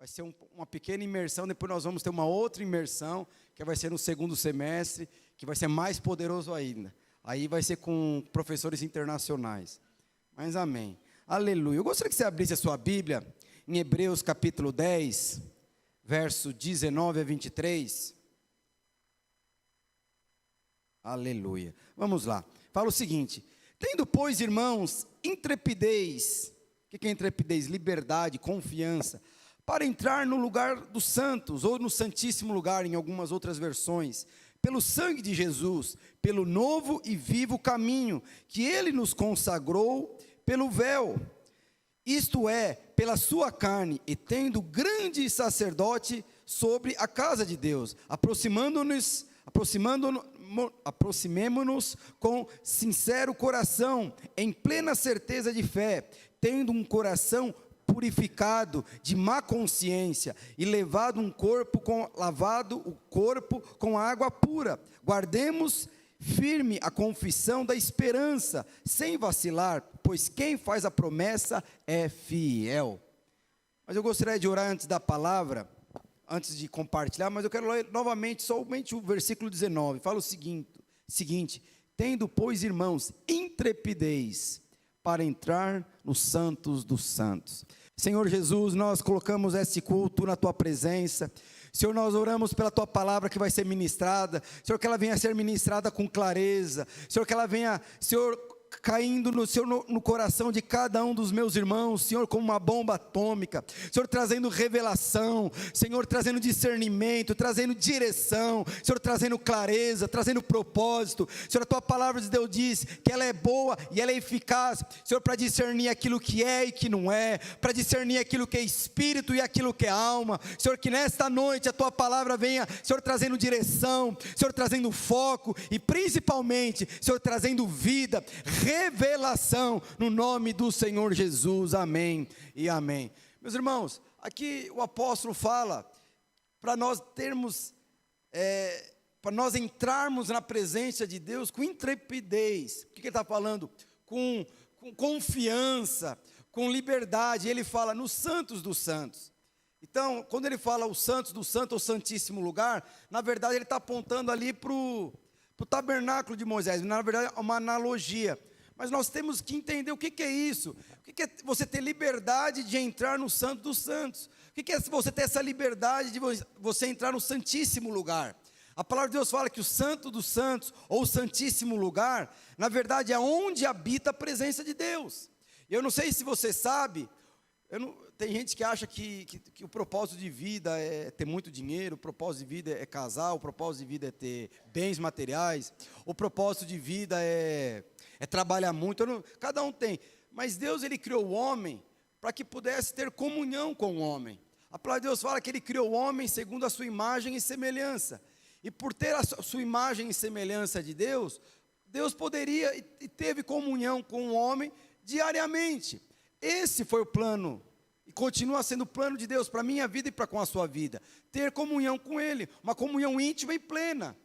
Vai ser uma pequena imersão, depois nós vamos ter uma outra imersão, que vai ser no segundo semestre, que vai ser mais poderoso ainda. Aí vai ser com professores internacionais. Mas amém. Aleluia. Eu gostaria que você abrisse a sua Bíblia em Hebreus capítulo 10, verso 19 a 23. Aleluia. Vamos lá. Fala o seguinte: tendo, pois, irmãos, intrepidez. O que é intrepidez? Liberdade, confiança, para entrar no lugar dos santos, ou no santíssimo lugar, em algumas outras versões, pelo sangue de Jesus, pelo novo e vivo caminho, que Ele nos consagrou pelo véu, isto é, pela sua carne, e tendo grande sacerdote sobre a casa de Deus, aproximemo-nos com sincero coração, em plena certeza de fé, tendo um coração purificado de má consciência, e lavado o corpo com água pura. Guardemos firme a confissão da esperança, sem vacilar, pois quem faz a promessa é fiel. Mas eu gostaria de orar antes da palavra, antes de compartilhar, mas eu quero ler novamente, somente o versículo 19, fala o seguinte: tendo, pois, irmãos, intrepidez para entrar nos santos dos santos. Senhor Jesus, nós colocamos esse culto na Tua presença. Senhor, nós oramos pela Tua palavra que vai ser ministrada. Senhor, que ela venha a ser ministrada com clareza. Senhor, que ela venha, Senhor, caindo no coração de cada um dos meus irmãos, Senhor, como uma bomba atômica, Senhor, trazendo revelação, Senhor, trazendo discernimento, trazendo direção, Senhor, trazendo clareza, trazendo propósito. Senhor, a Tua palavra de Deus diz que ela é boa e ela é eficaz, Senhor, para discernir aquilo que é e que não é, para discernir aquilo que é espírito e aquilo que é alma. Senhor, que nesta noite a Tua palavra venha, Senhor, trazendo direção, Senhor, trazendo foco e principalmente, Senhor, trazendo vida, revelação, no nome do Senhor Jesus, amém e amém. Meus irmãos, aqui o apóstolo fala, para nós termos, para nós entrarmos na presença de Deus com intrepidez. O que ele está falando? Com confiança, com liberdade. Ele fala nos santos dos santos. Então, quando ele fala os santos do santo, ou santíssimo lugar, na verdade ele está apontando ali para o tabernáculo de Moisés. Na verdade é uma analogia. Mas nós temos que entender o que é isso. O que é você ter liberdade de entrar no Santo dos Santos? O que é você ter essa liberdade de você entrar no Santíssimo Lugar? A palavra de Deus fala que o Santo dos Santos, ou o Santíssimo Lugar, na verdade é onde habita a presença de Deus. Eu não sei se você sabe, tem gente que acha que o propósito de vida é ter muito dinheiro, o propósito de vida é casar, o propósito de vida é ter bens materiais, o propósito de vida é trabalhar muito. Cada um tem, mas Deus, Ele criou o homem para que pudesse ter comunhão com o homem. A palavra de Deus fala que Ele criou o homem segundo a sua imagem e semelhança, e por ter a sua imagem e semelhança de Deus, Deus poderia e teve comunhão com o homem diariamente. Esse foi o plano, e continua sendo o plano de Deus para a minha vida e para com a sua vida, ter comunhão com Ele, uma comunhão íntima e plena.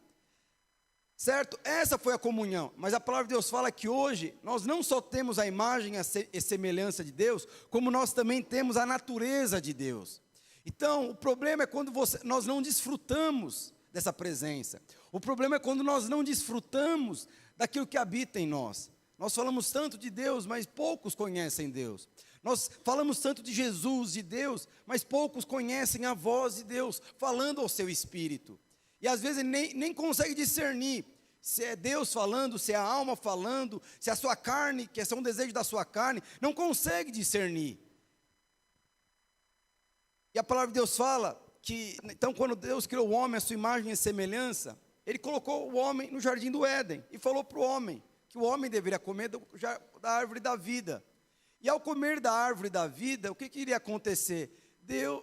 Certo? Essa foi a comunhão. Mas a palavra de Deus fala que hoje nós não só temos a imagem e semelhança de Deus, como nós também temos a natureza de Deus. Então, o problema é quando nós não desfrutamos dessa presença. O problema é quando nós não desfrutamos daquilo que habita em nós. Nós falamos tanto de Deus, mas poucos conhecem Deus. Nós falamos tanto de Jesus, de Deus, mas poucos conhecem a voz de Deus falando ao seu espírito. E às vezes ele nem consegue discernir se é Deus falando, se é a alma falando, se é a sua carne, que é um desejo da sua carne, não consegue discernir. E a palavra de Deus fala que, então, quando Deus criou o homem, a sua imagem e semelhança, Ele colocou o homem no jardim do Éden, e falou para o homem, que o homem deveria comer da árvore da vida. E ao comer da árvore da vida, o que iria acontecer?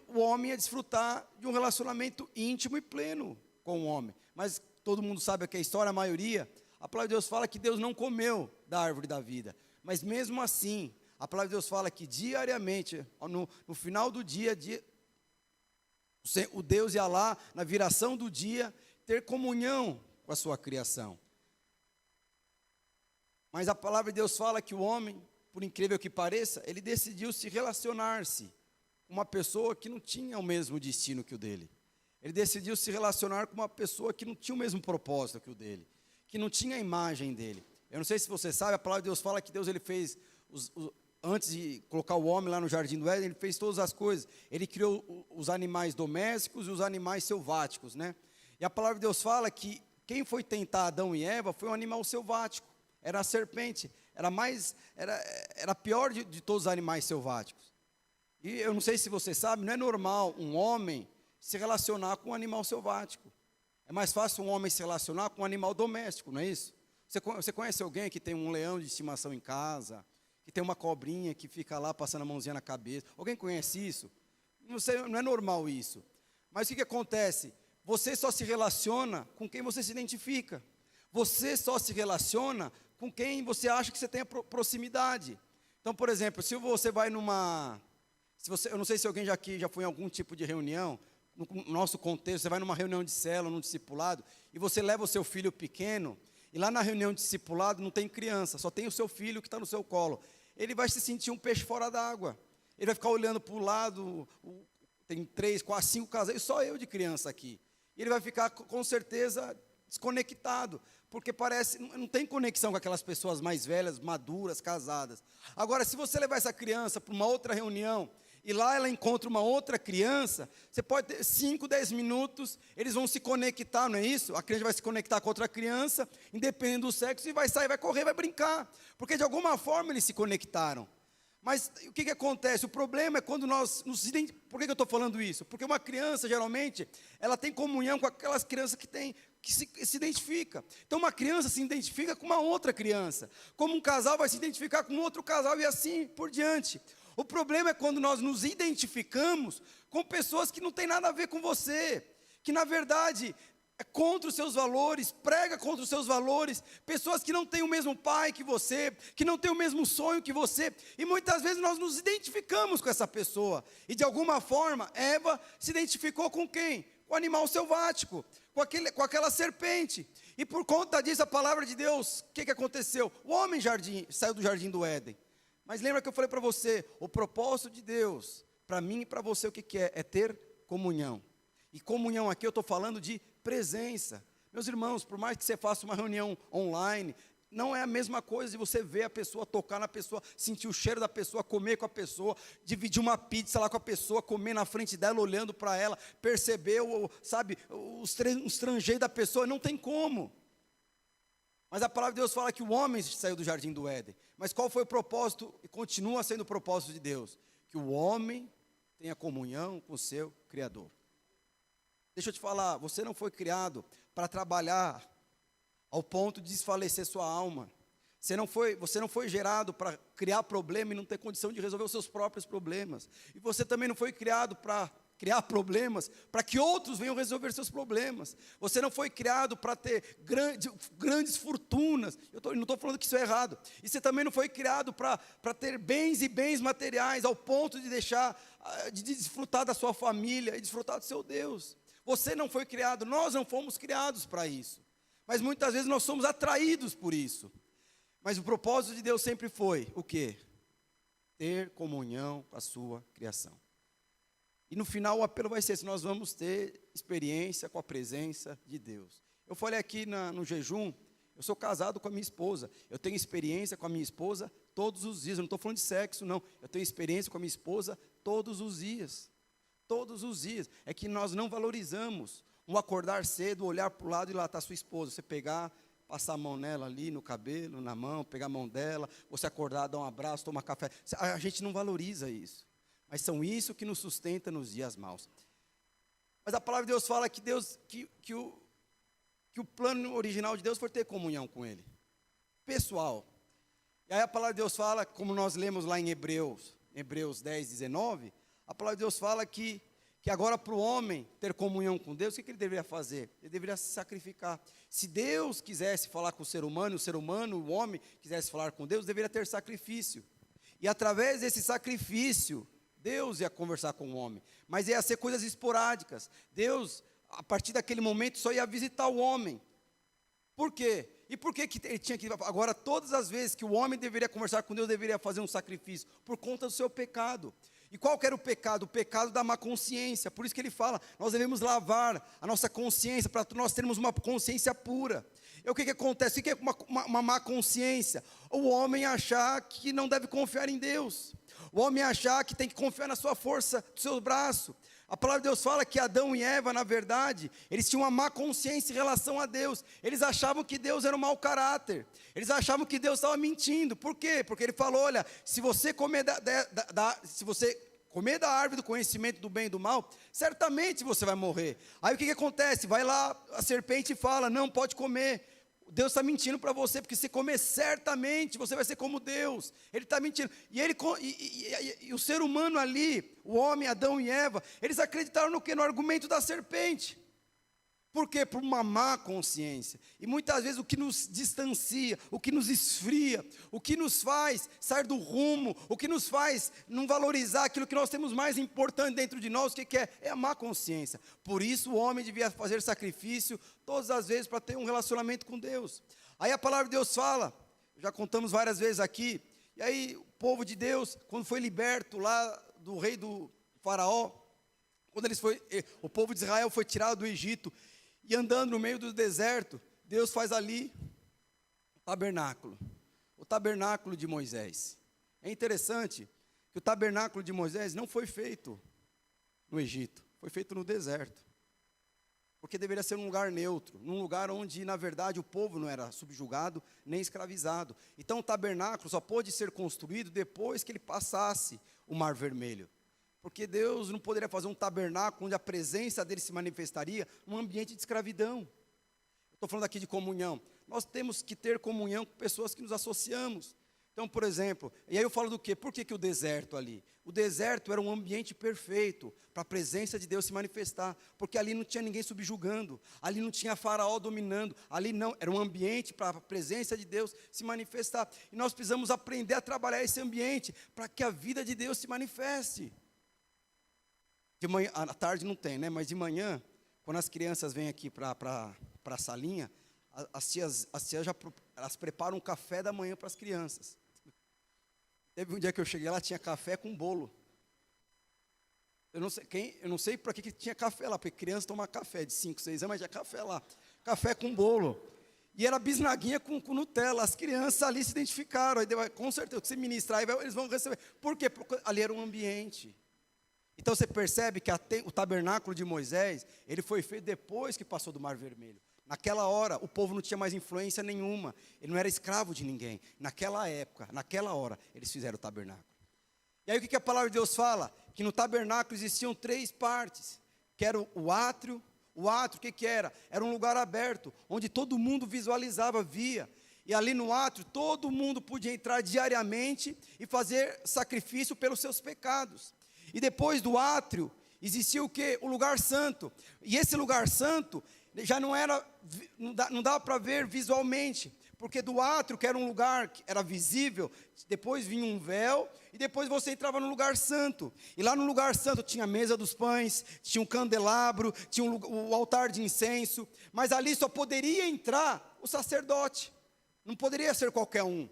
O homem ia desfrutar de um relacionamento íntimo e pleno com o homem. Mas todo mundo sabe que a história, a maioria, a palavra de Deus fala que Deus não comeu da árvore da vida. Mas mesmo assim, a palavra de Deus fala que diariamente, no final do dia, o Deus ia lá, na viração do dia, ter comunhão com a sua criação. Mas a palavra de Deus fala que o homem, por incrível que pareça, ele decidiu se relacionar-se com uma pessoa que não tinha o mesmo destino que o dele. Ele decidiu se relacionar com uma pessoa que não tinha o mesmo propósito que o dele, que não tinha a imagem dele. Eu não sei se você sabe, a palavra de Deus fala que Deus ele fez, antes de colocar o homem lá no jardim do Éden, ele fez todas as coisas. Ele criou os animais domésticos e os animais selváticos, né? E a palavra de Deus fala que quem foi tentar Adão e Eva foi um animal selvático, era a serpente, era pior de todos os animais selváticos. E eu não sei se você sabe, não é normal um homem se relacionar com um animal selvático. É mais fácil um homem se relacionar com um animal doméstico, não é isso? Você conhece alguém que tem um leão de estimação em casa, que tem uma cobrinha que fica lá passando a mãozinha na cabeça? Alguém conhece isso? Não é normal isso. Mas o que acontece? Você só se relaciona com quem você se identifica. Você só se relaciona com quem você acha que você tem a proximidade. Então, por exemplo, se você vai numa... eu não sei se alguém aqui já foi em algum tipo de reunião, no nosso contexto, você vai numa reunião de célula, num discipulado, e você leva o seu filho pequeno, e lá na reunião de discipulado não tem criança, só tem o seu filho que está no seu colo. Ele vai se sentir um peixe fora d'água. Ele vai ficar olhando para o lado, tem 3, 4, 5 casais, só eu de criança aqui. E ele vai ficar, com certeza, desconectado, porque parece, não tem conexão com aquelas pessoas mais velhas, maduras, casadas. Agora, se você levar essa criança para uma outra reunião, e lá ela encontra uma outra criança, você pode ter 5, 10 minutos, eles vão se conectar, não é isso? A criança vai se conectar com outra criança, independente do sexo, e vai sair, vai correr, vai brincar, porque de alguma forma eles se conectaram. Mas o que acontece? O problema é quando nós nos identificamos. Por que eu estou falando isso? Porque uma criança, geralmente, ela tem comunhão com aquelas crianças que se identifica. Então, uma criança se identifica com uma outra criança. Como um casal vai se identificar com outro casal e assim por diante. O problema é quando nós nos identificamos com pessoas que não têm nada a ver com você, que na verdade é contra os seus valores, prega contra os seus valores, pessoas que não têm o mesmo pai que você, que não têm o mesmo sonho que você, e muitas vezes nós nos identificamos com essa pessoa, e de alguma forma Eva se identificou com quem? Com o animal selvático, com aquela serpente, e por conta disso a palavra de Deus, o que aconteceu? O homem saiu do jardim do Éden. Mas lembra que eu falei para você, o propósito de Deus, para mim e para você, o que é? É ter comunhão. E comunhão aqui eu estou falando de presença. Meus irmãos, por mais que você faça uma reunião online, não é a mesma coisa de você ver a pessoa, tocar na pessoa, sentir o cheiro da pessoa, comer com a pessoa, dividir uma pizza lá com a pessoa, comer na frente dela, olhando para ela, perceber, sabe, os trangeiros da pessoa, não tem como. Mas a palavra de Deus fala que o homem saiu do jardim do Éden. Mas qual foi o propósito, e continua sendo o propósito de Deus? Que o homem tenha comunhão com o seu Criador. Deixa eu te falar, você não foi criado para trabalhar ao ponto de desfalecer sua alma. Você não foi gerado para criar problema e não ter condição de resolver os seus próprios problemas. E você também não foi criado para criar problemas, para que outros venham resolver seus problemas. Você não foi criado para ter grandes fortunas. Eu não estou falando que isso é errado. E você também não foi criado para ter bens e bens materiais ao ponto de de desfrutar da sua família e desfrutar do seu Deus. Você não foi criado, nós não fomos criados para isso. Mas muitas vezes nós somos atraídos por isso. Mas o propósito de Deus sempre foi o quê? Ter comunhão com a sua criação. E no final o apelo vai ser se nós vamos ter experiência com a presença de Deus. Eu falei aqui no jejum, eu sou casado com a minha esposa. Eu tenho experiência com a minha esposa todos os dias. Eu não estou falando de sexo, não. Eu tenho experiência com a minha esposa todos os dias. Todos os dias. É que nós não valorizamos um acordar cedo, olhar para o lado e lá está a sua esposa. Você pegar, passar a mão nela ali, no cabelo, na mão, pegar a mão dela, você acordar, dar um abraço, tomar café. A gente não valoriza isso. Mas são isso que nos sustenta nos dias maus. Mas a palavra de Deus fala que o plano original de Deus foi ter comunhão com Ele. Pessoal. E aí a palavra de Deus fala, como nós lemos lá em Hebreus 10, 19, a palavra de Deus fala que agora para o homem ter comunhão com Deus, o que ele deveria fazer? Ele deveria se sacrificar. Se Deus quisesse falar com o ser humano, o homem quisesse falar com Deus, deveria ter sacrifício. E através desse sacrifício, Deus ia conversar com o homem, mas ia ser coisas esporádicas. Deus, a partir daquele momento, só ia visitar o homem. Por quê? E por que ele tinha que... Agora, todas as vezes que o homem deveria conversar com Deus, deveria fazer um sacrifício, por conta do seu pecado. E qual que era o pecado? O pecado da má consciência. Por isso que ele fala, nós devemos lavar a nossa consciência, para nós termos uma consciência pura. E o que acontece? O que é uma má consciência? O homem achar que não deve confiar em Deus. O homem achar que tem que confiar na sua força, do seu braço. A palavra de Deus fala que Adão e Eva, na verdade, eles tinham uma má consciência em relação a Deus. Eles achavam que Deus era um mau caráter. Eles achavam que Deus estava mentindo. Por quê? Porque ele falou, olha, se você comer da árvore do conhecimento do bem e do mal, certamente você vai morrer. Aí o que acontece? Vai lá a serpente e fala, não pode comer. Deus está mentindo para você, porque se comer certamente, você vai ser como Deus. Ele está mentindo. E o ser humano ali, o homem, Adão e Eva, eles acreditaram no quê? No argumento da serpente. Por quê? Por uma má consciência. E muitas vezes o que nos distancia, o que nos esfria, o que nos faz sair do rumo, o que nos faz não valorizar aquilo que nós temos mais importante dentro de nós, o que é? É a má consciência. Por isso o homem devia fazer sacrifício todas as vezes para ter um relacionamento com Deus. Aí a palavra de Deus fala, já contamos várias vezes aqui, e aí o povo de Deus, quando foi liberto lá do rei do Faraó, quando o povo de Israel foi tirado do Egito, e andando no meio do deserto, Deus faz ali o tabernáculo de Moisés. É interessante que o tabernáculo de Moisés não foi feito no Egito, foi feito no deserto. Porque deveria ser um lugar neutro, num lugar onde, na verdade, o povo não era subjugado nem escravizado. Então o tabernáculo só pôde ser construído depois que ele passasse o Mar Vermelho. Porque Deus não poderia fazer um tabernáculo onde a presença dele se manifestaria num ambiente de escravidão. Estou falando aqui de comunhão. Nós temos que ter comunhão com pessoas que nos associamos. Então, por exemplo, e aí eu falo do quê? Por que o deserto ali? O deserto era um ambiente perfeito para a presença de Deus se manifestar, porque ali não tinha ninguém subjugando, ali não tinha Faraó dominando, ali não, era um ambiente para a presença de Deus se manifestar. E nós precisamos aprender a trabalhar esse ambiente para que a vida de Deus se manifeste. De manhã, à tarde não tem, né? Mas de manhã, quando as crianças vêm aqui para a salinha, as tias já elas preparam um café da manhã para as crianças. Teve um dia que eu cheguei lá, tinha café com bolo. Eu não sei para que tinha café lá, porque criança toma café de 5, 6 anos, mas tinha café lá. Café com bolo. E era bisnaguinha com Nutella. As crianças ali se identificaram. Aí, com certeza, que você ministrar, eles vão receber. Por quê? Porque ali era um ambiente. Então você percebe que o tabernáculo de Moisés, ele foi feito depois que passou do Mar Vermelho. Naquela hora, o povo não tinha mais influência nenhuma. Ele não era escravo de ninguém. Naquela época, naquela hora, eles fizeram o tabernáculo. E aí o que a palavra de Deus fala? Que no tabernáculo existiam 3 partes. Que era o átrio. O átrio, o que era? Era um lugar aberto, onde todo mundo visualizava, via. E ali no átrio, todo mundo podia entrar diariamente e fazer sacrifício pelos seus pecados. E depois do átrio, existia o quê? O lugar santo. E esse lugar santo já não dava para ver visualmente, porque do átrio, que era um lugar que era visível, depois vinha um véu, e depois você entrava no lugar santo. E lá no lugar santo tinha a mesa dos pães, tinha um candelabro, tinha o altar de incenso, mas ali só poderia entrar o sacerdote, não poderia ser qualquer um.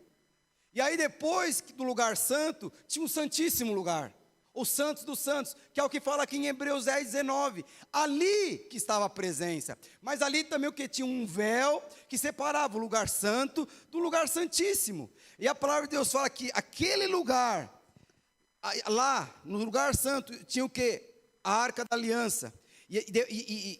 E aí depois do lugar santo, tinha um santíssimo lugar. Os santos dos santos, que é o que fala aqui em Hebreus 10, 19. Ali que estava a presença. Mas ali também o que? Tinha um véu que separava o lugar santo do lugar santíssimo. E a palavra de Deus fala que aquele lugar, lá no lugar santo, tinha o que? A Arca da Aliança.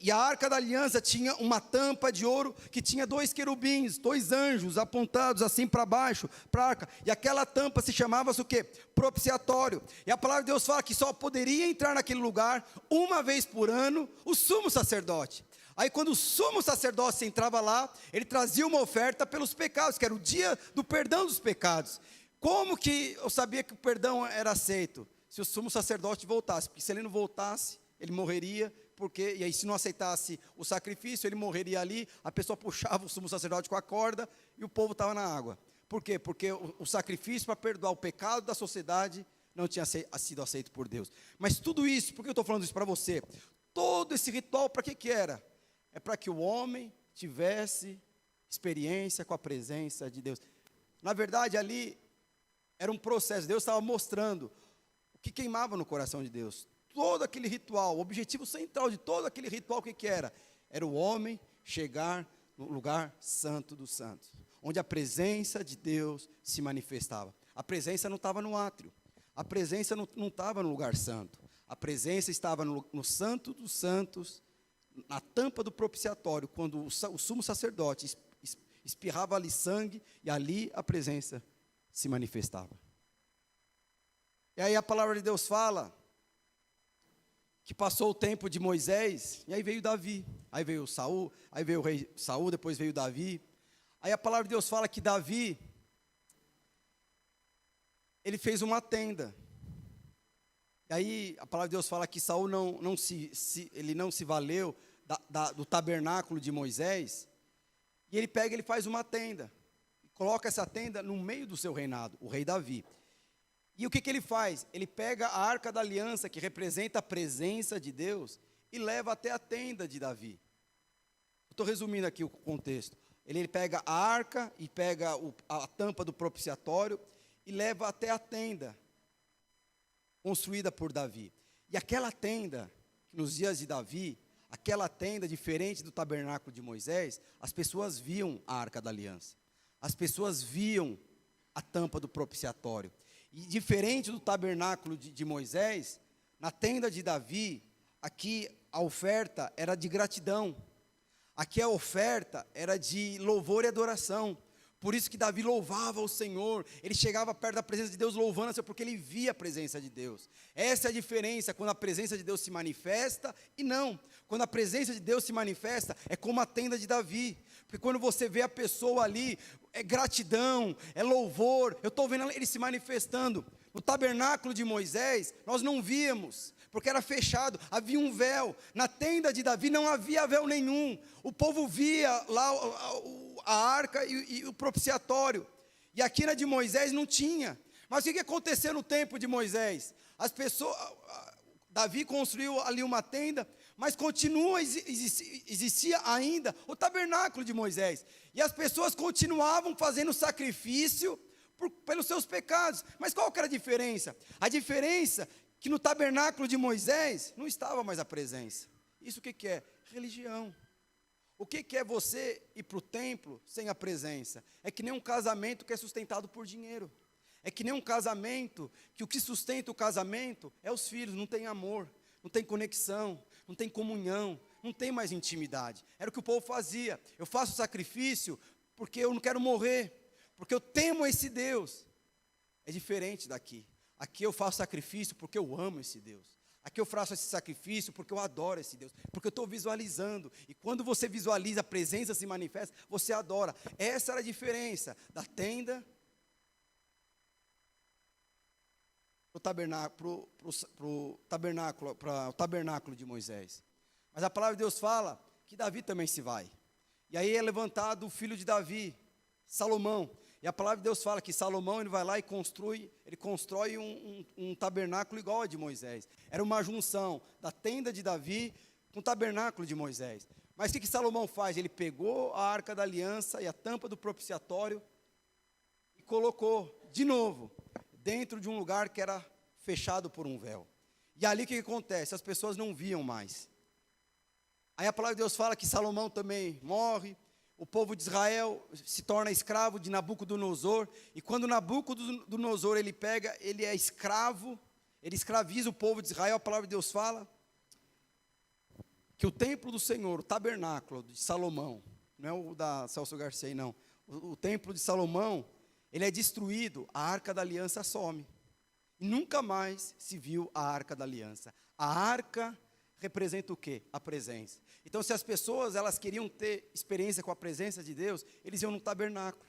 E a Arca da Aliança tinha uma tampa de ouro que tinha 2 querubins, 2 anjos apontados assim para baixo, para a arca. E aquela tampa se chamava-se o quê? Propiciatório. E a palavra de Deus fala que só poderia entrar naquele lugar uma vez por ano o sumo sacerdote. Aí quando o sumo sacerdote entrava lá, ele trazia uma oferta pelos pecados, que era o dia do perdão dos pecados. Como que eu sabia que o perdão era aceito? Se o sumo sacerdote voltasse, porque se ele não voltasse, ele morreria. E aí se não aceitasse o sacrifício, ele morreria ali, a pessoa puxava o sumo sacerdote com a corda e o povo estava na água. Por quê? Porque o sacrifício para perdoar o pecado da sociedade não tinha sido aceito por Deus. Mas tudo isso, por que eu estou falando isso para você? Todo esse ritual, para que era? É para que o homem tivesse experiência com a presença de Deus. Na verdade, ali era um processo, Deus estava mostrando que queimava no coração de Deus? Todo aquele ritual, o objetivo central de todo aquele ritual, o que era? Era o homem chegar no lugar santo dos santos, onde a presença de Deus se manifestava. A presença não estava no átrio, a presença não estava no lugar santo, a presença estava no santo dos santos, na tampa do propiciatório, quando o sumo sacerdote espirrava ali sangue, e ali a presença se manifestava. E aí a palavra de Deus fala que passou o tempo de Moisés, e aí veio Davi, aí veio Saul, aí veio o rei Saul, depois veio Davi. Aí a palavra de Deus fala que Davi, ele fez uma tenda. E aí a palavra de Deus fala que Saul ele não se valeu do tabernáculo de Moisés, e ele pega e ele faz uma tenda, e coloca essa tenda no meio do seu reinado, o rei Davi. E o que ele faz? Ele pega a arca da aliança, que representa a presença de Deus, e leva até a tenda de Davi. Estou resumindo aqui o contexto. Ele pega a arca e pega a tampa do propiciatório e leva até a tenda construída por Davi. E aquela tenda, nos dias de Davi, aquela tenda diferente do tabernáculo de Moisés, as pessoas viam a arca da aliança. As pessoas viam a tampa do propiciatório. E diferente do tabernáculo de Moisés, na tenda de Davi, aqui a oferta era de gratidão. Aqui a oferta era de louvor e adoração. Por isso que Davi louvava o Senhor, ele chegava perto da presença de Deus louvando o Senhor, porque ele via a presença de Deus. Essa é a diferença, quando a presença de Deus se manifesta e não. Quando a presença de Deus se manifesta, é como a tenda de Davi. Porque quando você vê a pessoa ali, é gratidão, é louvor, eu estou vendo ele se manifestando. No tabernáculo de Moisés, nós não víamos, porque era fechado, havia um véu. Na tenda de Davi não havia véu nenhum. O povo via lá a arca e o propiciatório. E aqui na de Moisés não tinha. Mas o que aconteceu no tempo de Moisés? Davi construiu ali uma tenda, mas existia ainda o tabernáculo de Moisés. E as pessoas continuavam fazendo sacrifício pelos seus pecados. Mas qual que era a diferença? A diferença é que no tabernáculo de Moisés não estava mais a presença. Isso o que é? Religião. O que é você ir para o templo sem a presença? É que nem um casamento que é sustentado por dinheiro. É que nem um casamento, que o que sustenta o casamento é os filhos, não tem amor, não tem conexão, não tem comunhão, não tem mais intimidade. Era o que o povo fazia. Eu faço sacrifício porque eu não quero morrer, porque eu temo esse Deus. É diferente daqui. Aqui eu faço sacrifício porque eu amo esse Deus. Aqui eu faço esse sacrifício porque eu adoro esse Deus, porque eu estou visualizando. E quando você visualiza, a presença se manifesta, você adora. Essa era a diferença da tenda para o tabernáculo de Moisés. Mas a palavra de Deus fala que Davi também se vai. E aí é levantado o filho de Davi, Salomão. E a palavra de Deus fala que Salomão ele vai lá e constrói um tabernáculo igual ao de Moisés. Era uma junção da tenda de Davi com o tabernáculo de Moisés. Mas o que Salomão faz? Ele pegou a arca da aliança e a tampa do propiciatório e colocou de novo dentro de um lugar que era fechado por um véu. E ali o que acontece? As pessoas não viam mais. Aí a palavra de Deus fala que Salomão também morre. O povo de Israel se torna escravo de Nabucodonosor, e quando Nabucodonosor ele é escravo, ele escraviza o povo de Israel. A palavra de Deus fala que o templo do Senhor, o tabernáculo de Salomão, não é o da Celso Garcia, não, o templo de Salomão, ele é destruído, a arca da aliança some, e nunca mais se viu a arca da aliança. A arca representa o quê? A presença. Então, se as pessoas elas queriam ter experiência com a presença de Deus, eles iam no tabernáculo.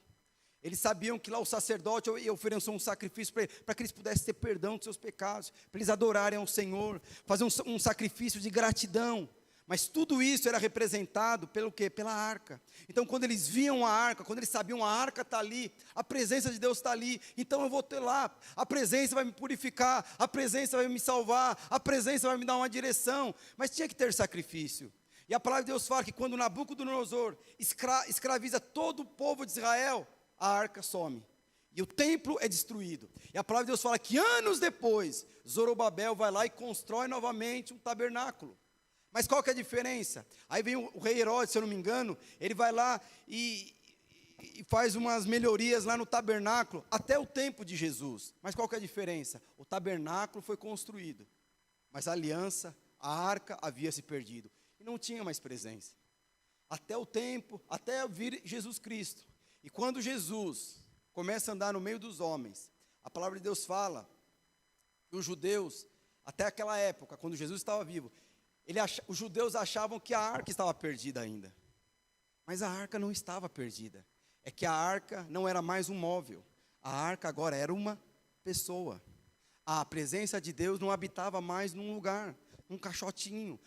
Eles sabiam que lá o sacerdote ia oferecer um sacrifício para que eles pudessem ter perdão dos seus pecados, para eles adorarem ao Senhor, fazer um sacrifício de gratidão. Mas tudo isso era representado pelo quê? Pela arca. Então, quando eles viam a arca, quando eles sabiam a arca está ali, a presença de Deus está ali, então eu vou ter lá, a presença vai me purificar, a presença vai me salvar, a presença vai me dar uma direção. Mas tinha que ter sacrifício. E a palavra de Deus fala que quando Nabucodonosor escraviza todo o povo de Israel, a arca some. E o templo é destruído. E a palavra de Deus fala que anos depois, Zorobabel vai lá e constrói novamente um tabernáculo. Mas qual que é a diferença? Aí vem o rei Herodes, se eu não me engano, ele vai lá e faz umas melhorias lá no tabernáculo, até o tempo de Jesus. Mas qual que é a diferença? O tabernáculo foi construído, mas a aliança, a arca havia se perdido. E não tinha mais presença. Até o tempo, até vir Jesus Cristo. E quando Jesus começa a andar no meio dos homens, a palavra de Deus fala que os judeus, até aquela época, quando Jesus estava vivo, os judeus achavam que a arca estava perdida ainda. Mas a arca não estava perdida. É que a arca não era mais um móvel. A arca agora era uma pessoa. A presença de Deus não habitava mais num lugar, num caixotinho,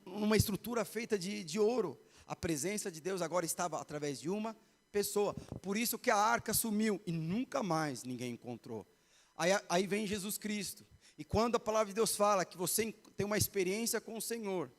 numa estrutura feita de ouro. A presença de Deus agora estava através de uma pessoa. Por isso que a arca sumiu e nunca mais ninguém encontrou. Aí vem Jesus Cristo. E quando a palavra de Deus fala que você tem uma experiência com o Senhor,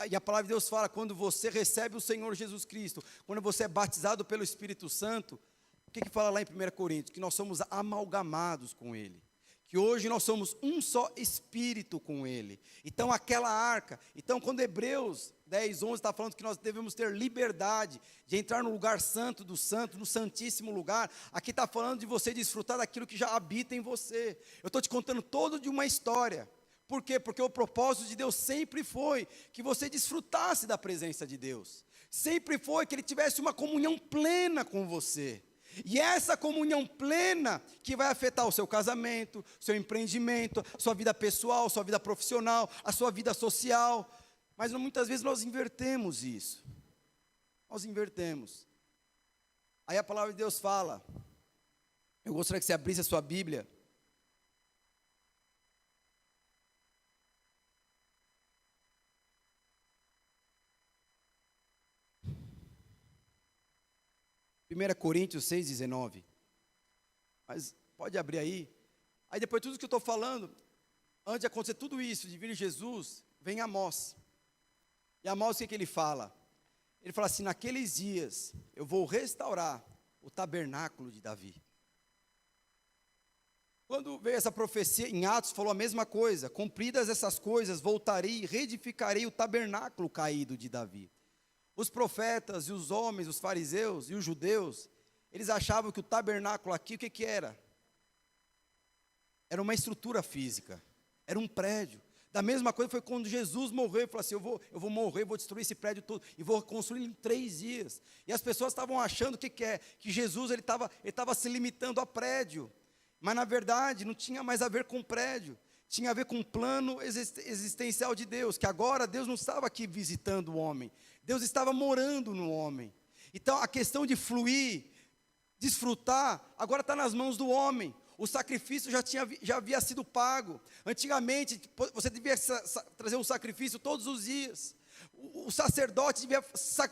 e a palavra de Deus fala, quando você recebe o Senhor Jesus Cristo, quando você é batizado pelo Espírito Santo, o que fala lá em 1 Coríntios? Que nós somos amalgamados com Ele. Que hoje nós somos um só Espírito com Ele. Então aquela arca, então quando Hebreus 10, 11 está falando que nós devemos ter liberdade de entrar no lugar santo do santo, no santíssimo lugar, aqui está falando de você desfrutar daquilo que já habita em você. Eu estou te contando todo de uma história. Por quê? Porque o propósito de Deus sempre foi que você desfrutasse da presença de Deus. Sempre foi que Ele tivesse uma comunhão plena com você. E essa comunhão plena que vai afetar o seu casamento, seu empreendimento, sua vida pessoal, sua vida profissional, a sua vida social. Mas muitas vezes nós invertemos isso. Nós invertemos. Aí a palavra de Deus fala. Eu gostaria que você abrisse a sua Bíblia. Primeira Coríntios 6,19. Mas pode abrir aí. Aí depois tudo que eu estou falando, antes de acontecer tudo isso, de vir Jesus, vem Amós. E Amós o que ele fala? Ele fala assim, naqueles dias eu vou restaurar o tabernáculo de Davi. Quando veio essa profecia, em Atos falou a mesma coisa, cumpridas essas coisas, voltarei e reedificarei o tabernáculo caído de Davi. Os profetas e os homens, os fariseus e os judeus, eles achavam que o tabernáculo aqui, o que era? Era uma estrutura física, era um prédio. Da mesma coisa foi quando Jesus morreu, ele falou assim, eu vou morrer, vou destruir esse prédio todo, e vou construir em 3 dias. E as pessoas estavam achando que é? Que Jesus ele estava se limitando a prédio. Mas na verdade não tinha mais a ver com prédio. Tinha a ver com o plano existencial de Deus, que agora Deus não estava aqui visitando o homem, Deus estava morando no homem. Então a questão de fluir, desfrutar, agora está nas mãos do homem. O sacrifício já havia sido pago. Antigamente você devia trazer um sacrifício todos os dias. O sacerdote devia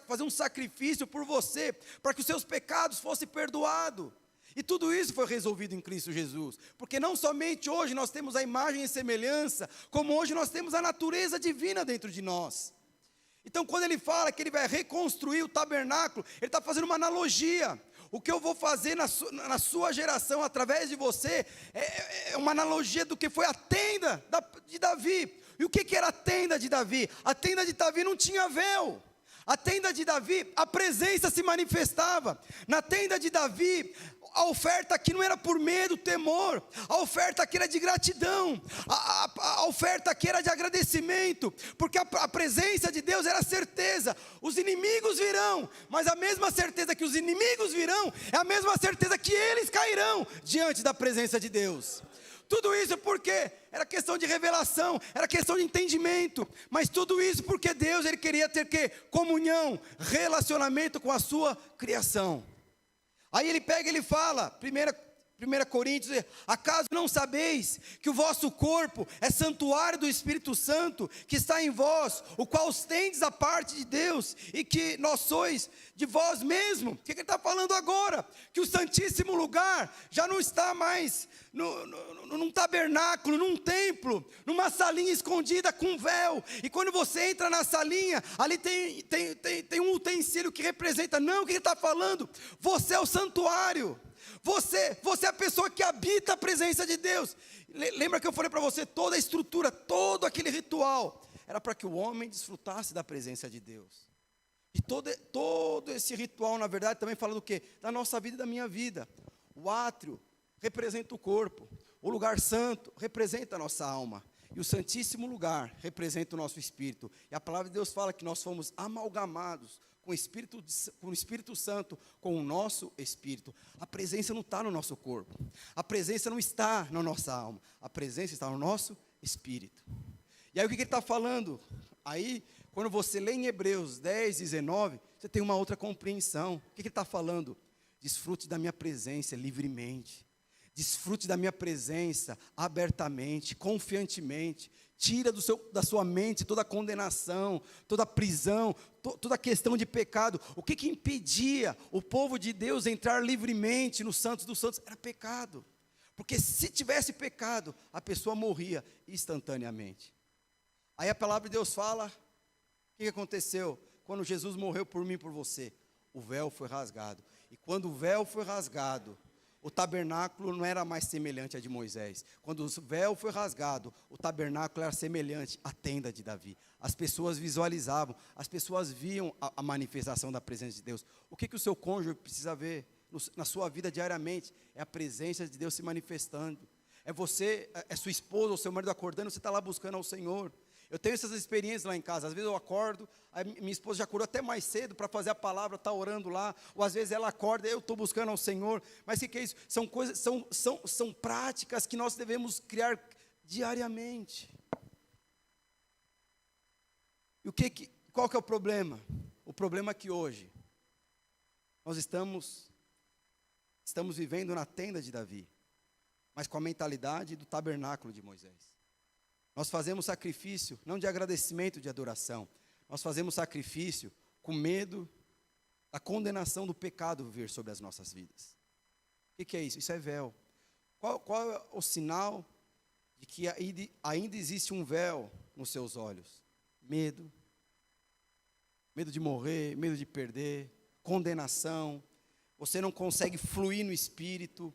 fazer um sacrifício por você, para que os seus pecados fossem perdoados. E tudo isso foi resolvido em Cristo Jesus, porque não somente hoje nós temos a imagem e semelhança, como hoje nós temos a natureza divina dentro de nós. Então quando ele fala que ele vai reconstruir o tabernáculo, ele está fazendo uma analogia. O que eu vou fazer na sua geração, através de você, é uma analogia do que foi a tenda de Davi. E o que era a tenda de Davi? A tenda de Davi não tinha véu. A tenda de Davi, a presença se manifestava. Na tenda de Davi, a oferta aqui não era por medo, temor. A oferta aqui era de gratidão. A oferta aqui era de agradecimento. Porque a presença de Deus era certeza. Os inimigos virão. Mas a mesma certeza que os inimigos virão, é a mesma certeza que eles cairão diante da presença de Deus. Tudo isso porque era questão de revelação, era questão de entendimento, mas tudo isso porque Deus ele queria ter que comunhão, relacionamento com a sua criação. Aí ele pega e ele fala, 1 Coríntios, acaso não sabeis que o vosso corpo é santuário do Espírito Santo, que está em vós, o qual os tendes da parte de Deus, e que nós sois de vós mesmo? O que ele está falando agora? Que o Santíssimo Lugar já não está mais num tabernáculo, num templo, numa salinha escondida com véu, e quando você entra na salinha, ali tem um utensílio que representa, não, o que ele está falando? Você é o santuário. Você é a pessoa que habita a presença de Deus. Lembra que eu falei para você, toda a estrutura, todo aquele ritual, era para que o homem desfrutasse da presença de Deus. E todo esse ritual, na verdade, também fala do quê? Da nossa vida e da minha vida. O átrio representa o corpo, o lugar santo representa a nossa alma, e o santíssimo lugar representa o nosso espírito. E a palavra de Deus fala que nós fomos amalgamados com o Espírito Santo, com o nosso espírito. A presença não está no nosso corpo, a presença não está na nossa alma, a presença está no nosso espírito. E aí o que ele está falando? Aí, quando você lê em Hebreus 10, 19, você tem uma outra compreensão. O que ele está falando? Desfrute da minha presença livremente. Desfrute da minha presença abertamente, confiantemente. Tira da sua mente toda a condenação, toda a prisão, toda a questão de pecado. O que impedia o povo de Deus entrar livremente no Santos dos Santos? Era pecado. Porque se tivesse pecado, a pessoa morria instantaneamente. Aí a palavra de Deus fala, o que aconteceu? Quando Jesus morreu por mim e por você, o véu foi rasgado. E quando o véu foi rasgado, o tabernáculo não era mais semelhante a de Moisés. Quando o véu foi rasgado, o tabernáculo era semelhante à tenda de Davi. As pessoas visualizavam, as pessoas viam a manifestação da presença de Deus. O que o seu cônjuge precisa ver na sua vida diariamente? É a presença de Deus se manifestando. É você, é sua esposa ou seu marido acordando, você está lá buscando ao Senhor. Eu tenho essas experiências lá em casa. Às vezes eu acordo, aí minha esposa já acordou até mais cedo para fazer a palavra, está orando lá. Ou às vezes ela acorda, eu estou buscando ao Senhor. Mas o que é isso? São coisas, são práticas que nós devemos criar diariamente. E qual que é o problema? O problema é que hoje nós estamos vivendo na tenda de Davi, mas com a mentalidade do tabernáculo de Moisés. Nós fazemos sacrifício, não de agradecimento, de adoração. Nós fazemos sacrifício com medo da condenação do pecado vir sobre as nossas vidas. O que é isso? Isso é véu. Qual é o sinal de que ainda existe um véu nos seus olhos? Medo. Medo de morrer, medo de perder, condenação. Você não consegue fluir no espírito.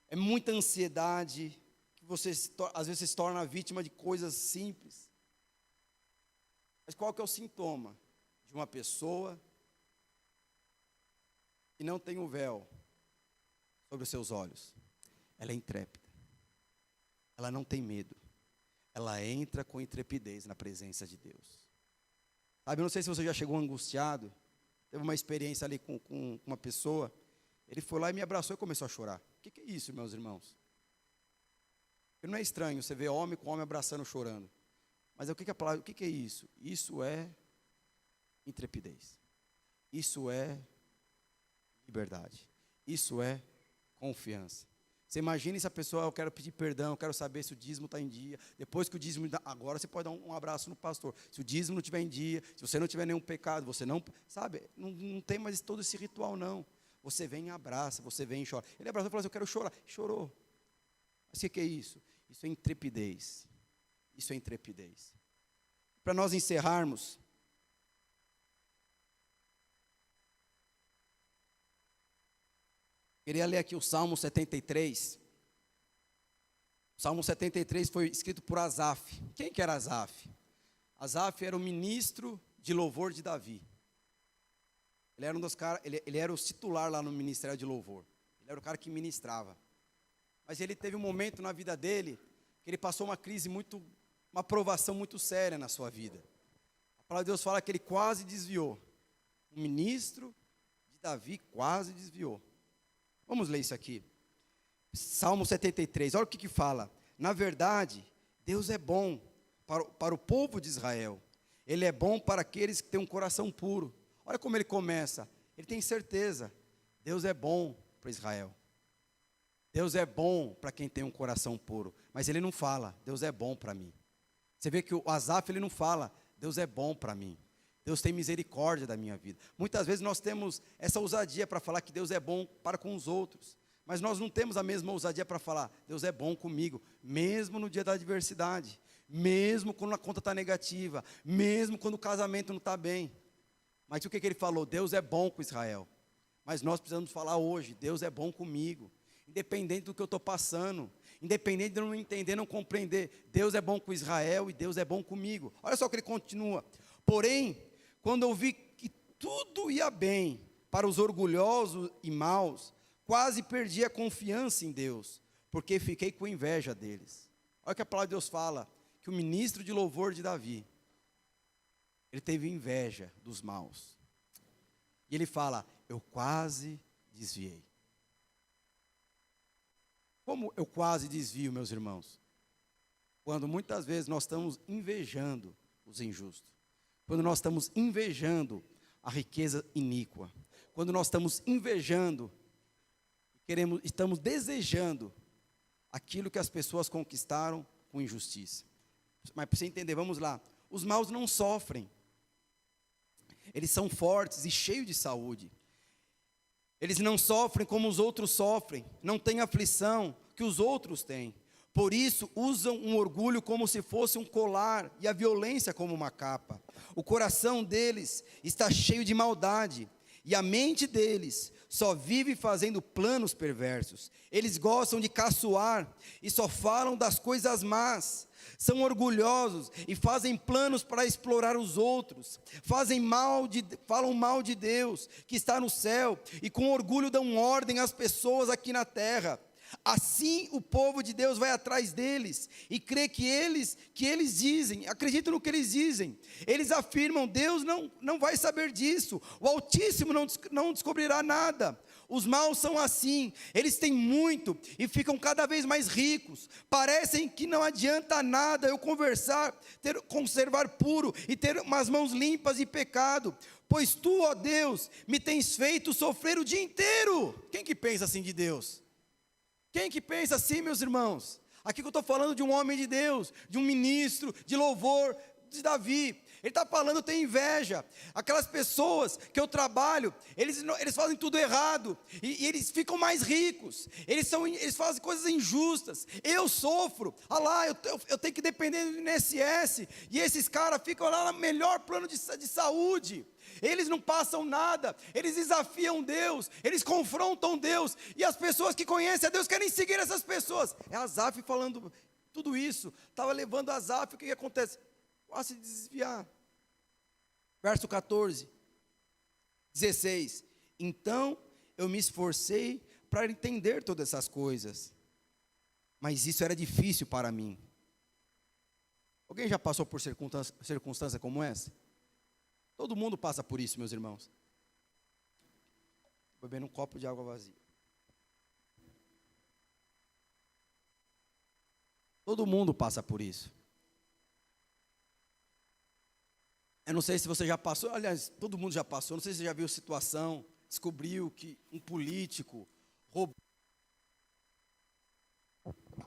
É muita ansiedade. Você às vezes se torna vítima de coisas simples. Mas qual que é o sintoma de uma pessoa que não tem o véu sobre os seus olhos? Ela é intrépida. Ela não tem medo. Ela entra com intrepidez na presença de Deus. Sabe, eu não sei se você já chegou angustiado, teve uma experiência ali com uma pessoa, ele foi lá e me abraçou e começou a chorar. O que é isso, meus irmãos? Não é estranho você ver homem com homem abraçando, chorando. Mas o que é isso? Isso é intrepidez. Isso é liberdade. Isso é confiança. Você imagina se a pessoa, eu quero pedir perdão, eu quero saber se o dízimo está em dia. Depois que o dízimo, agora você pode dar um abraço no pastor. Se o dízimo não estiver em dia, se você não tiver nenhum pecado, você não, sabe, não tem mais todo esse ritual não. Você vem e abraça, você vem e chora. Ele abraçou e falou assim, eu quero chorar. Chorou. Mas o que é isso? Isso é intrepidez. Isso é intrepidez. Para nós encerrarmos, queria ler aqui o Salmo 73. O Salmo 73 foi escrito por Asaf. Quem que era Asaf? Asaf era o ministro de louvor de Davi. Ele era um dos caras, ele era o titular lá no ministério de louvor. Ele era o cara que ministrava. Mas ele teve um momento na vida dele que ele passou uma provação muito séria na sua vida. A palavra de Deus fala que ele quase desviou. O ministro de Davi quase desviou. Vamos ler isso aqui. Salmo 73, olha o que fala. Na verdade, Deus é bom para o povo de Israel. Ele é bom para aqueles que têm um coração puro. Olha como ele começa. Ele tem certeza. Deus é bom para Israel. Deus é bom para quem tem um coração puro. Mas ele não fala, Deus é bom para mim. Você vê que o Asaf, ele não fala, Deus é bom para mim. Deus tem misericórdia da minha vida. Muitas vezes nós temos essa ousadia para falar que Deus é bom para com os outros. Mas nós não temos a mesma ousadia para falar, Deus é bom comigo, mesmo no dia da adversidade, mesmo quando a conta está negativa, mesmo quando o casamento não está bem. Mas o que ele falou? Deus é bom com Israel. Mas nós precisamos falar hoje: Deus é bom comigo, independente do que eu estou passando, independente de eu não entender, não compreender. Deus é bom com Israel e Deus é bom comigo. Olha só o que ele continua: porém, quando eu vi que tudo ia bem para os orgulhosos e maus, quase perdi a confiança em Deus, porque fiquei com inveja deles. Olha o que a palavra de Deus fala, que o ministro de louvor de Davi, ele teve inveja dos maus. E ele fala: eu quase desviei. Como eu quase desvio, meus irmãos? Quando muitas vezes nós estamos invejando os injustos. Quando nós estamos invejando a riqueza iníqua. Quando nós estamos invejando, estamos desejando aquilo que as pessoas conquistaram com injustiça. Mas para você entender, vamos lá. Os maus não sofrem. Eles são fortes e cheios de saúde. Eles não sofrem como os outros sofrem, não têm aflição que os outros têm. Por isso, usam um orgulho como se fosse um colar e a violência como uma capa. O coração deles está cheio de maldade e a mente deles só vive fazendo planos perversos. Eles gostam de caçoar e só falam das coisas más. São orgulhosos e fazem planos para explorar os outros, falam mal de Deus que está no céu, e com orgulho dão ordem às pessoas aqui na terra. Assim o povo de Deus vai atrás deles, e crê que eles dizem, acreditam no que eles dizem. Eles afirmam: Deus não vai saber disso, o Altíssimo não descobrirá nada. Os maus são assim, eles têm muito e ficam cada vez mais ricos. Parecem que não adianta nada eu conservar puro e ter umas mãos limpas de pecado, pois tu, ó Deus, me tens feito sofrer o dia inteiro. Quem que pensa assim de Deus? Quem que pensa assim, meus irmãos? Aqui que eu estou falando de um homem de Deus, de um ministro de louvor de Davi. Ele está falando: tem inveja. Aquelas pessoas que eu trabalho, eles fazem tudo errado, e eles ficam mais ricos, eles fazem coisas injustas. Eu sofro, eu tenho que depender do INSS, e esses caras ficam lá no melhor plano de saúde. Eles não passam nada, eles desafiam Deus, eles confrontam Deus, e as pessoas que conhecem a Deus querem seguir essas pessoas. É Asaf falando tudo isso, estava levando Asaf. O que acontece? A se desviar. Verso 14, 16. Então eu me esforcei para entender todas essas coisas, mas isso era difícil para mim. Alguém já passou por circunstância como essa? Todo mundo passa por isso, meus irmãos. Bebendo um copo de água vazia. Todo mundo passa por isso. Eu não sei se você já passou, aliás, todo mundo já passou, não sei se você já viu situação, descobriu que um político roubou.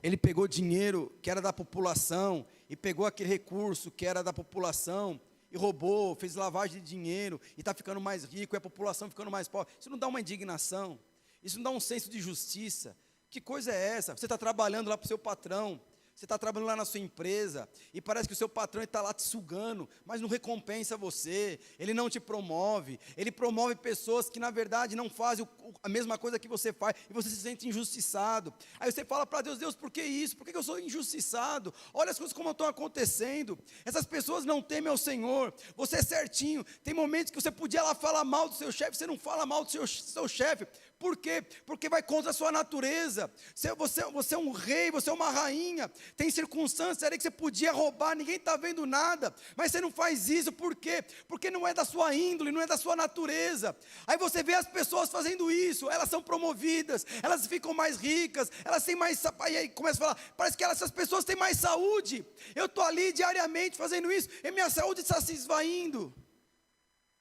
Ele pegou dinheiro que era da população, e pegou aquele recurso que era da população, e roubou, fez lavagem de dinheiro, e está ficando mais rico, e a população ficando mais pobre. Isso não dá uma indignação? Isso não dá um senso de justiça? Que coisa é essa? Você está trabalhando lá para o seu patrão, você está trabalhando lá na sua empresa, e parece que o seu patrão está lá te sugando, mas não recompensa você, ele não te promove, ele promove pessoas que na verdade não fazem a mesma coisa que você faz, e você se sente injustiçado. Aí você fala para Deus: Deus, por que isso? Por que eu sou injustiçado? Olha as coisas como estão acontecendo. Essas pessoas não temem ao Senhor. Você é certinho, tem momentos que você podia lá falar mal do seu chefe, você não fala mal do seu chefe. Por quê? Porque vai contra a sua natureza. Você é um rei, você é uma rainha. Tem circunstâncias ali que você podia roubar, ninguém está vendo nada, mas você não faz isso. Por quê? Porque não é da sua índole, não é da sua natureza. Aí você vê as pessoas fazendo isso, elas são promovidas, elas ficam mais ricas, elas têm mais. Aí começa a falar: parece que essas pessoas têm mais saúde. Eu estou ali diariamente fazendo isso, e minha saúde está se esvaindo.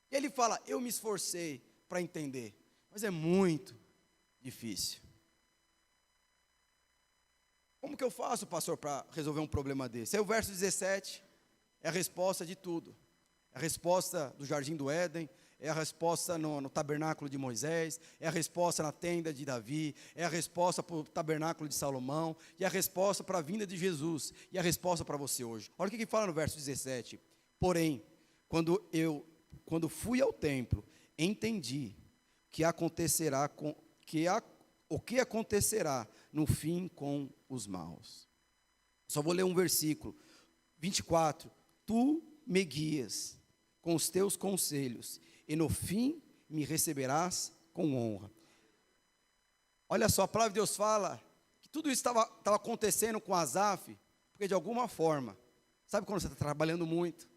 E ele fala: eu me esforcei para entender. Mas é muito difícil. Como que eu faço, pastor, para resolver um problema desse? Aí o verso 17 é a resposta de tudo. É a resposta do jardim do Éden, é a resposta no tabernáculo de Moisés, é a resposta na tenda de Davi, é a resposta para o tabernáculo de Salomão, e a resposta para a vinda de Jesus, e a resposta para você hoje. Olha o que fala no verso 17. Porém, quando fui ao templo, entendi que acontecerá o que acontecerá no fim com os maus. Só vou ler um versículo, 24. Tu me guias com os teus conselhos, e no fim me receberás com honra. Olha só, a palavra de Deus fala que tudo isso estava acontecendo com Asaf, porque de alguma forma, sabe quando você está trabalhando muito?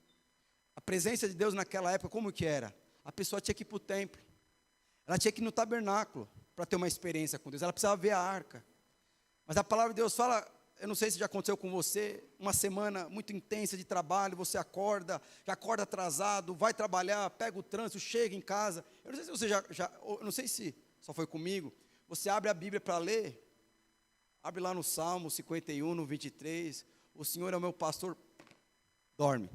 A presença de Deus naquela época, como que era? A pessoa tinha que ir para o templo, ela tinha que ir no tabernáculo, para ter uma experiência com Deus, ela precisava ver a arca. Mas a palavra de Deus fala, eu não sei se já aconteceu com você, uma semana muito intensa de trabalho, você já acorda atrasado, vai trabalhar, pega o trânsito, chega em casa. Eu não sei se você eu não sei se só foi comigo, você abre a Bíblia para ler, abre lá no Salmo 51, no 23, o Senhor é o meu pastor, dorme.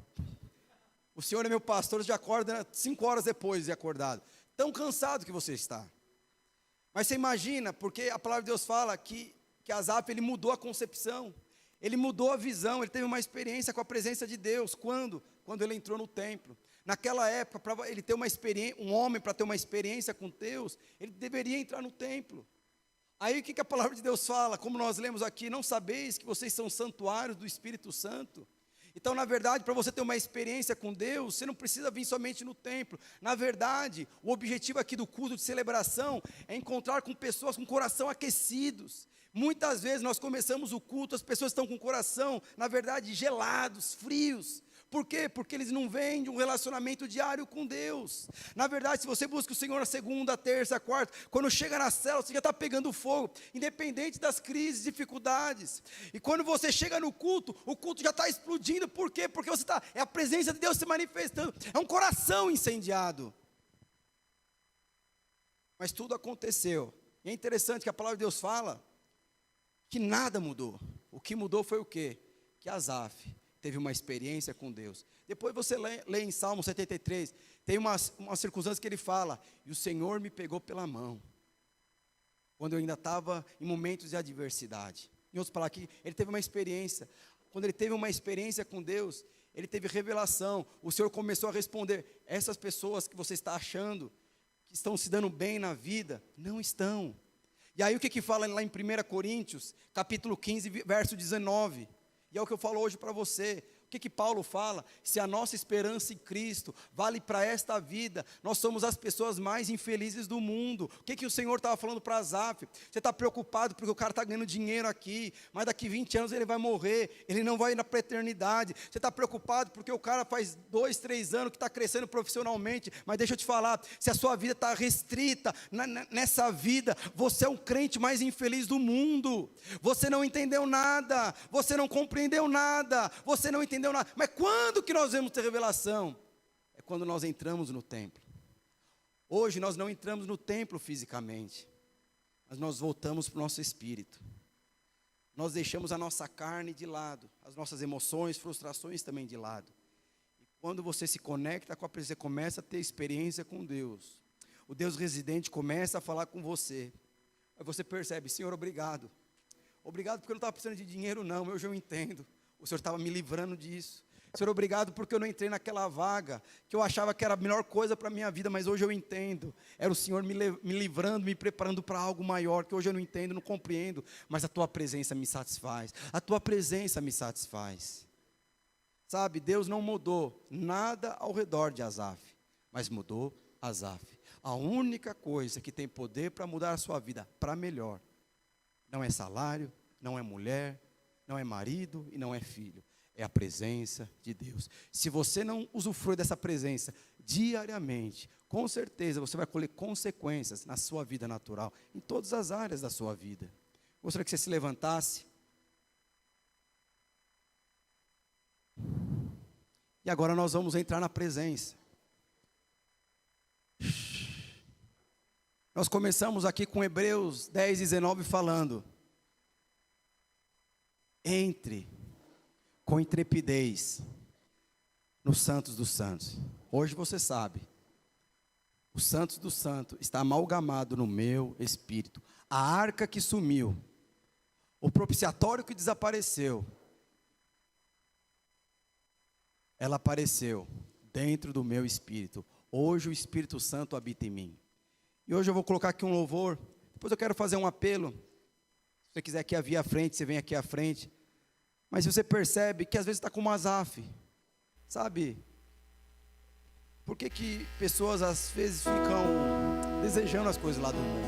O Senhor é meu pastor, já acorda 5 horas depois de acordado, tão cansado que você está. Mas você imagina, porque a palavra de Deus fala que Asaf, ele mudou a concepção, ele mudou a visão, ele teve uma experiência com a presença de Deus. Quando ele entrou no templo. Naquela época, para ele ter uma experiência, um homem para ter uma experiência com Deus, ele deveria entrar no templo. Aí o que a palavra de Deus fala? Como nós lemos aqui, não sabeis que vocês são santuários do Espírito Santo? Então, na verdade, para você ter uma experiência com Deus, você não precisa vir somente no templo. Na verdade, o objetivo aqui do culto de celebração é encontrar com pessoas com coração aquecidos. Muitas vezes nós começamos o culto, as pessoas estão com o coração, na verdade, gelados, frios. Por quê? Porque eles não vêm de um relacionamento diário com Deus. Na verdade, se você busca o Senhor na segunda, terça, quarta, quando chega na célula, você já está pegando fogo, independente das crises, dificuldades. E quando você chega no culto, o culto já está explodindo. Por quê? Porque é a presença de Deus se manifestando, é um coração incendiado. Mas tudo aconteceu. E é interessante que a palavra de Deus fala que nada mudou. O que mudou foi o quê? Que Asaf teve uma experiência com Deus. Depois você lê em Salmo 73, tem uma circunstância que ele fala, e o Senhor me pegou pela mão, quando eu ainda estava em momentos de adversidade. Em outras palavras, aqui, ele teve uma experiência. Quando ele teve uma experiência com Deus, ele teve revelação. O Senhor começou a responder, essas pessoas que você está achando, que estão se dando bem na vida, não estão. E aí o que fala lá em 1 Coríntios, capítulo 15, verso 19, e é o que eu falo hoje para você. O que Paulo fala? Se a nossa esperança em Cristo vale para esta vida, nós somos as pessoas mais infelizes do mundo. O que o Senhor estava falando para Asaf? Você está preocupado porque o cara está ganhando dinheiro aqui, mas daqui 20 anos ele vai morrer, ele não vai ir para a eternidade. Você está preocupado porque o cara faz 2, 3 anos que está crescendo profissionalmente, mas deixa eu te falar, se a sua vida está restrita nessa vida, você é um crente mais infeliz do mundo. Você não entendeu nada, você não compreendeu nada, você não entendeu nada. Mas quando que nós vamos ter revelação? É quando nós entramos no templo. Hoje nós não entramos no templo fisicamente, mas nós voltamos para o nosso espírito. Nós deixamos a nossa carne de lado, as nossas emoções, frustrações também de lado. E quando você se conecta com a presença, você começa a ter experiência com Deus. O Deus residente começa a falar com você. Aí você percebe, Senhor, obrigado. Obrigado porque eu não estava precisando de dinheiro não, hoje eu entendo. O Senhor estava me livrando disso. Senhor, obrigado porque eu não entrei naquela vaga, que eu achava que era a melhor coisa para a minha vida, mas hoje eu entendo. Era o Senhor me livrando, me preparando para algo maior, que hoje eu não entendo, não compreendo, mas a Tua presença me satisfaz. A Tua presença me satisfaz. Sabe, Deus não mudou nada ao redor de Asaf, mas mudou Asaf. A única coisa que tem poder para mudar a sua vida para melhor, não é salário, não é mulher, não é marido e não é filho, é a presença de Deus. Se você não usufrui dessa presença diariamente, com certeza você vai colher consequências na sua vida natural, em todas as áreas da sua vida. Gostaria que você se levantasse. E agora nós vamos entrar na presença. Nós começamos aqui com Hebreus 10, 19 falando: entre com intrepidez nos santos dos santos. Hoje você sabe, o santos do santo está amalgamado no meu espírito. A arca que sumiu, o propiciatório que desapareceu, ela apareceu dentro do meu espírito. Hoje o Espírito Santo habita em mim. E hoje eu vou colocar aqui um louvor. Depois eu quero fazer um apelo. Se você quiser aqui vir à frente, você vem aqui à frente. Mas se você percebe que às vezes está com Asaf, sabe? Por que pessoas às vezes ficam desejando as coisas lá do mundo?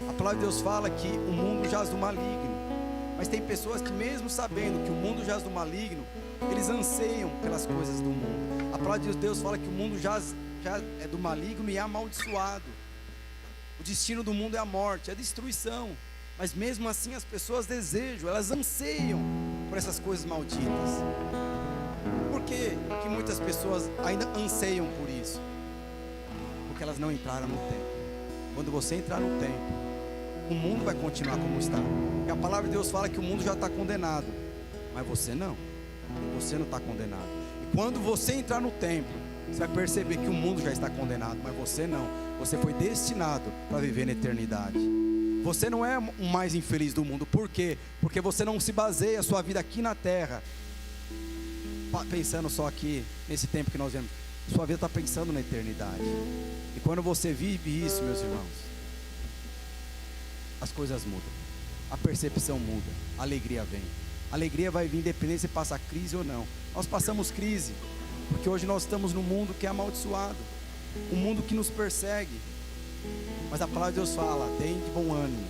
A palavra de Deus fala que o mundo jaz do maligno. Mas tem pessoas que mesmo sabendo que o mundo jaz do maligno, eles anseiam pelas coisas do mundo. A palavra de Deus fala que o mundo já é do maligno e é amaldiçoado. O destino do mundo é a morte, é a destruição. Mas mesmo assim as pessoas desejam, elas anseiam por essas coisas malditas. Por que muitas pessoas ainda anseiam por isso? Porque elas não entraram no tempo. Quando você entrar no tempo, o mundo vai continuar como está. E a palavra de Deus fala que o mundo já está condenado, mas você não está condenado. E quando você entrar no templo, você vai perceber que o mundo já está condenado, mas você não. Você foi destinado para viver na eternidade. Você não é o mais infeliz do mundo. Por quê? Porque você não se baseia a sua vida aqui na terra pensando só aqui nesse tempo que nós vemos. Sua vida está pensando na eternidade. E quando você vive isso, meus irmãos, as coisas mudam, a percepção muda, a alegria vem. A alegria vai vir independente se passa crise ou não. Nós passamos crise porque hoje nós estamos num mundo que é amaldiçoado, um mundo que nos persegue. Mas a palavra de Deus fala: tem de bom ânimo,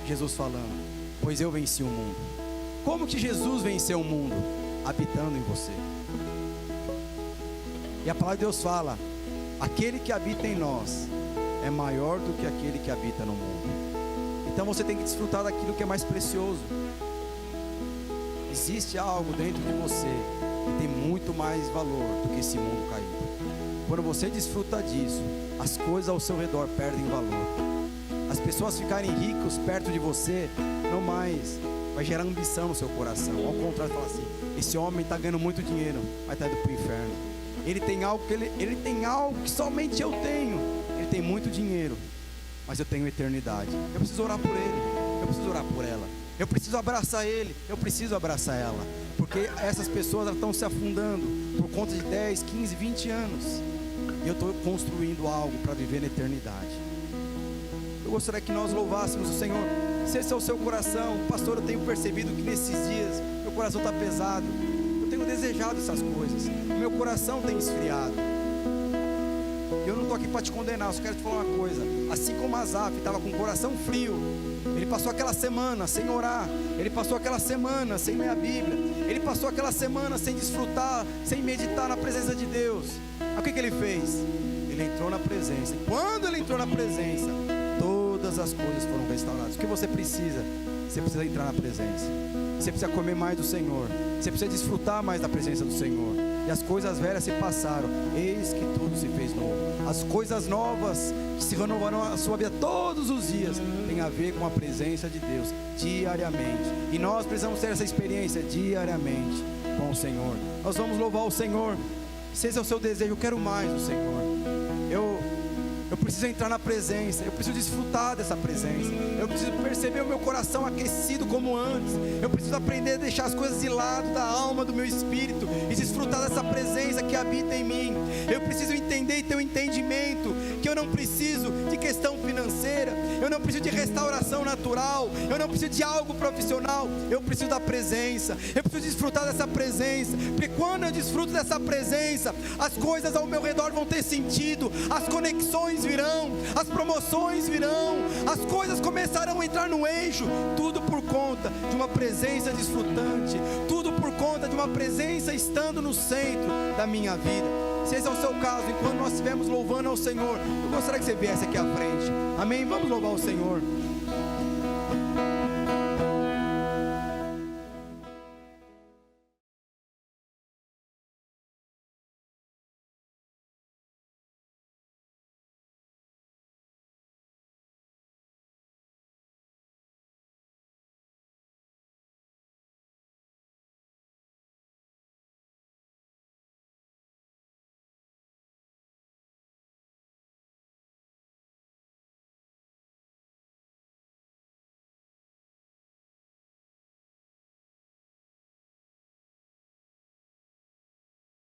Jesus falando, pois eu venci o mundo. Como que Jesus venceu o mundo? Habitando em você. E a palavra de Deus fala: aquele que habita em nós é maior do que aquele que habita no mundo. Então você tem que desfrutar daquilo que é mais precioso. Existe algo dentro de você que tem muito mais valor do que esse mundo caído. Quando você desfruta disso, as coisas ao seu redor perdem valor. As pessoas ficarem ricas perto de você, não mais vai gerar ambição no seu coração. Ao contrário, fala assim: esse homem está ganhando muito dinheiro, mas está indo para o inferno. Ele tem algo que somente eu tenho. Ele tem muito dinheiro, mas eu tenho eternidade. Eu preciso orar por ele, eu preciso orar por ela, eu preciso abraçar ele, eu preciso abraçar ela. Porque essas pessoas estão se afundando por conta de 10, 15, 20 anos. E eu estou construindo algo para viver na eternidade. Eu gostaria que nós louvássemos o Senhor. Se esse é o seu coração, pastor, eu tenho percebido que nesses dias meu coração está pesado. Eu tenho desejado essas coisas. O meu coração tem esfriado. E eu não estou aqui para te condenar, eu só quero te falar uma coisa. Assim como Asaf estava com o coração frio, ele passou aquela semana sem orar, ele passou aquela semana sem ler a Bíblia, ele passou aquela semana sem desfrutar, sem meditar na presença de Deus. Mas o que ele fez? Ele entrou na presença. E quando ele entrou na presença, todas as coisas foram restauradas. O que você precisa? Você precisa entrar na presença. Você precisa comer mais do Senhor. Você precisa desfrutar mais da presença do Senhor. E as coisas velhas se passaram, eis que tudo se fez novo. As coisas novas que se renovarão a sua vida todos os dias tem a ver com a presença de Deus diariamente. E nós precisamos ter essa experiência diariamente com o Senhor. Nós vamos louvar o Senhor. Se esse é o seu desejo, eu quero mais do Senhor. Eu preciso entrar na presença, eu preciso desfrutar dessa presença, eu preciso perceber o meu coração aquecido como antes, eu preciso aprender a deixar as coisas de lado da alma, do meu espírito, e desfrutar dessa presença que habita em mim. Eu preciso entender e ter um entendimento que eu não preciso de questão financeira, eu não preciso de restauração natural, eu não preciso de algo profissional, eu preciso da presença, eu preciso desfrutar dessa presença, porque quando eu desfruto dessa presença, as coisas ao meu redor vão ter sentido, as conexões virão, as promoções virão, as coisas começarão a entrar no eixo, tudo por conta de uma presença desfrutante, tudo por conta de uma presença estando no centro da minha vida. Se esse é o seu caso, enquanto nós estivermos louvando ao Senhor, eu gostaria que você viesse aqui à frente, amém? Vamos louvar o Senhor.